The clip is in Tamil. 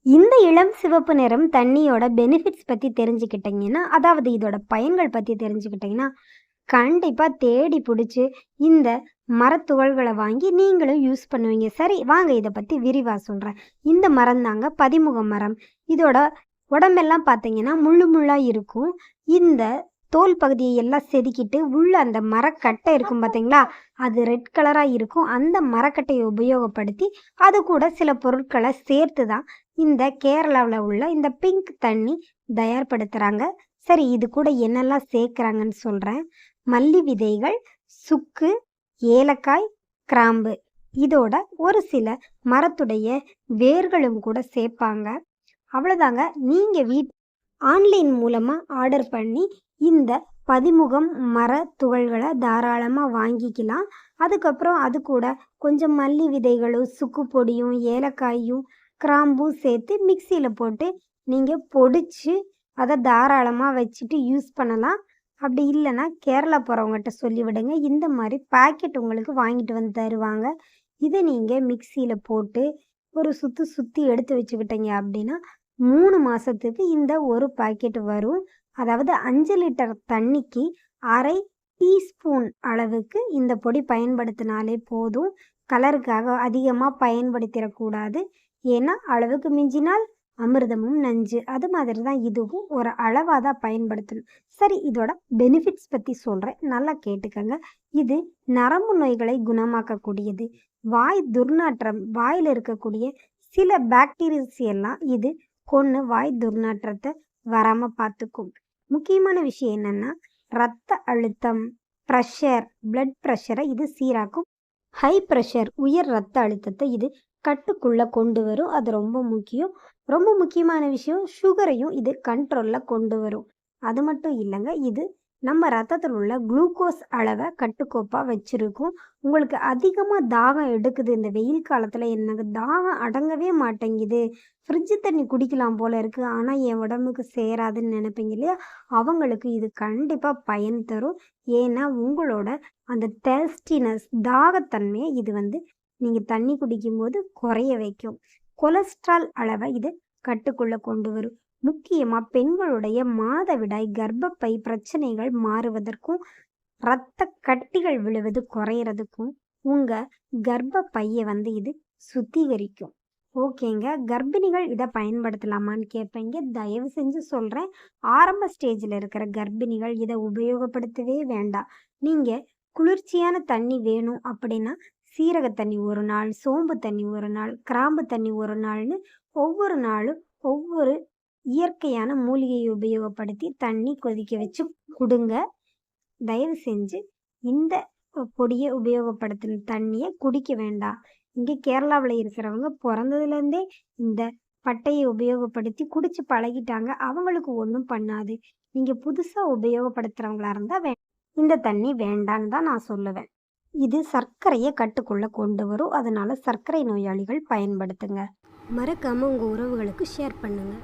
இந்த இளம் சிவப்பு நிறம் தண்ணியோட பெனிஃபிட்ஸ் பத்தி தெரிஞ்சுக்கிட்டீங்கன்னா, அதாவது இதோட பயன்கள் பத்தி தெரிஞ்சுக்கிட்டீங்கன்னா, கண்டிப்பா தேடி புடிச்சு இந்த மரத்துகள்கள வாங்கி நீங்களும் யூஸ் பண்ணுவீங்க. சரி, வாங்க இத பத்தி விரிவா சொல்றேன். இந்த மரம் தாங்க பதிமுக மரம். இதோட உடம்பெல்லாம் பார்த்தீங்கன்னா, முள்ளு முள்ளா இருக்கும். இந்த தோல் பகுதியை எல்லாம் செதுக்கிட்டு, உள்ள அந்த மரக்கட்டை இருக்கும் பார்த்தீங்களா? அது ரெட் கலரா இருக்கும். அந்த மரக்கட்டைய உபயோகப்படுத்தி, அது கூட சில பொருட்கள சேர்த்து தான் இந்த கேரளாவுல உள்ள இந்த பிங்க் தண்ணி தயார்படுத்துறாங்க. சரி, இது கூட என்னெல்லாம் சேர்க்குறாங்கன்னு சொல்றேன். மல்லி விதைகள், சுக்கு, ஏலக்காய், கிராம்பு. இதோட ஒரு சில மரத்துடைய வேர்களும் கூட சேர்ப்பாங்க. அவ்வளோதாங்க. நீங்க ஆன்லைன் மூலமா ஆர்டர் பண்ணி இந்த பதிமுகம் மர துகள்கள தாராளமா வாங்கிக்கலாம். அதுக்கப்புறம் அது கூட கொஞ்சம் மல்லி விதைகளும், சுக்கு பொடியும், ஏலக்காயும், கிராம்பும் சேர்த்து மிக்ஸியில போட்டு நீங்க பொடிச்சு அத தாராளமா வச்சுட்டு யூஸ் பண்ணலாம். அப்படி இல்லைன்னா கேரளா போகிறவங்ககிட்ட சொல்லிவிடுங்க. இந்த மாதிரி பாக்கெட் உங்களுக்கு வாங்கிட்டு வந்து தருவாங்க. இதை நீங்கள் மிக்சியில் போட்டு ஒரு சுற்றி சுற்றி எடுத்து வச்சுக்கிட்டீங்க அப்படின்னா 3 மாதத்துக்கு இந்த ஒரு பாக்கெட் வரும். அதாவது 5 லிட்டர் தண்ணிக்கு அரை டீஸ்பூன் அளவுக்கு இந்த பொடி பயன்படுத்தினாலே போதும். கலருக்காக அதிகமாக பயன்படுத்திடக்கூடாது. ஏன்னா அளவுக்கு மிஞ்சினால் அமிர்தமும் நஞ்சு. அது மாதிரி தான் இதுவும் ஒரு அளவாக தான் பயன்படுத்தணும். சரி, இதோட பெனிஃபிட்ஸ் பற்றி சொல்கிறேன், நல்லா கேட்டுக்கங்க. இது நரம்பு நோய்களை குணமாக்கக்கூடியது. வாய் துர்நாற்றம், வாயில் இருக்கக்கூடிய சில பாக்டீரியாஸ் எல்லாம் இது கொன்று வாய் துர்நாற்றத்தை வராமல் பார்த்துக்கும். முக்கியமான விஷயம் என்னென்னா, ரத்த அழுத்தம், ப்ரெஷர், பிளட் ப்ரெஷரை இது சீராக்கும். ஹை ப்ரெஷர், உயர் ரத்த அழுத்தத்தை இது கட்டுக்குள்ளே கொண்டு வரும். அது ரொம்ப முக்கியம். ரொம்ப முக்கியமான விஷயம், சுகரையும் இது கண்ட்ரோலில் கொண்டு வரும். அது மட்டும் இல்லைங்க, இது நம்ம ரத்தத்தில் உள்ள குளுக்கோஸ் அளவை கட்டுக்கோப்பாக வச்சுருக்கும். உங்களுக்கு அதிகமாக தாகம் எடுக்குது இந்த வெயில் காலத்தில், எனக்கு தாகம் அடங்கவே மாட்டேங்குது, ஃப்ரிட்ஜு தண்ணி குடிக்கலாம் போல் இருக்குது, ஆனால் என் உடம்புக்கு சேராதுன்னு நினைப்பீங்க இல்லையா? அவங்களுக்கு இது கண்டிப்பாக பயன் தரும். ஏன்னா உங்களோட அந்த டேஸ்டினஸ், தாகத்தன்மையை இது நீங்கள் தண்ணி குடிக்கும்போது குறைய வைக்கும். கொலஸ்ட்ரால் அளவை இது கட்டுக்குள்ளே கொண்டு வரும். முக்கியமாக பெண்களுடைய மாதவிடாய், கர்ப்பப்பை பிரச்சனைகள் மாறுவதற்கும், இரத்த கட்டிகள் விழுவது குறையிறதுக்கும் உங்கள் கர்ப்பப்பையை இது சுத்திகரிக்கும். ஓகேங்க, கர்ப்பிணிகள் இதை பயன்படுத்தலாமான்னு கேட்பீங்க. தயவு செஞ்சு சொல்கிறேன், ஆரம்ப ஸ்டேஜில் இருக்கிற கர்ப்பிணிகள் இதை உபயோகப்படுத்தவே வேண்டாம். நீங்கள் குளிர்ச்சியான தண்ணி வேணும் அப்படின்னா சீரக தண்ணி ஒரு நாள், சோம்பு தண்ணி ஒரு நாள், கிராம்பு தண்ணி ஒரு நாள்னு ஒவ்வொரு நாளும் ஒவ்வொரு இயற்கையான மூலிகையை உபயோகப்படுத்தி தண்ணி கொதிக்க வச்சு கொடுங்க. தயவு செஞ்சு இந்த பொடியை உபயோகப்படுத்தின தண்ணியை குடிக்க வேண்டாம். இங்கே கேரளாவில் இருக்கிறவங்க பிறந்ததுலேருந்தே இந்த பட்டையை உபயோகப்படுத்தி குடிச்சு பழகிட்டாங்க. அவங்களுக்கு ஒன்றும் பண்ணாது. நீங்கள் புதுசாக உபயோகப்படுத்துகிறவங்களா இருந்தால் இந்த தண்ணி வேண்டான்னு தான் நான் சொல்லுவேன். இது சர்க்கரையை கட்டுக்குள்ளே கொண்டு வரும். அதனால சர்க்கரை நோயாளிகள் பயன்படுத்துங்க. மறக்காமல் உங்கள் உறவுகளுக்கு ஷேர் பண்ணுங்கள்.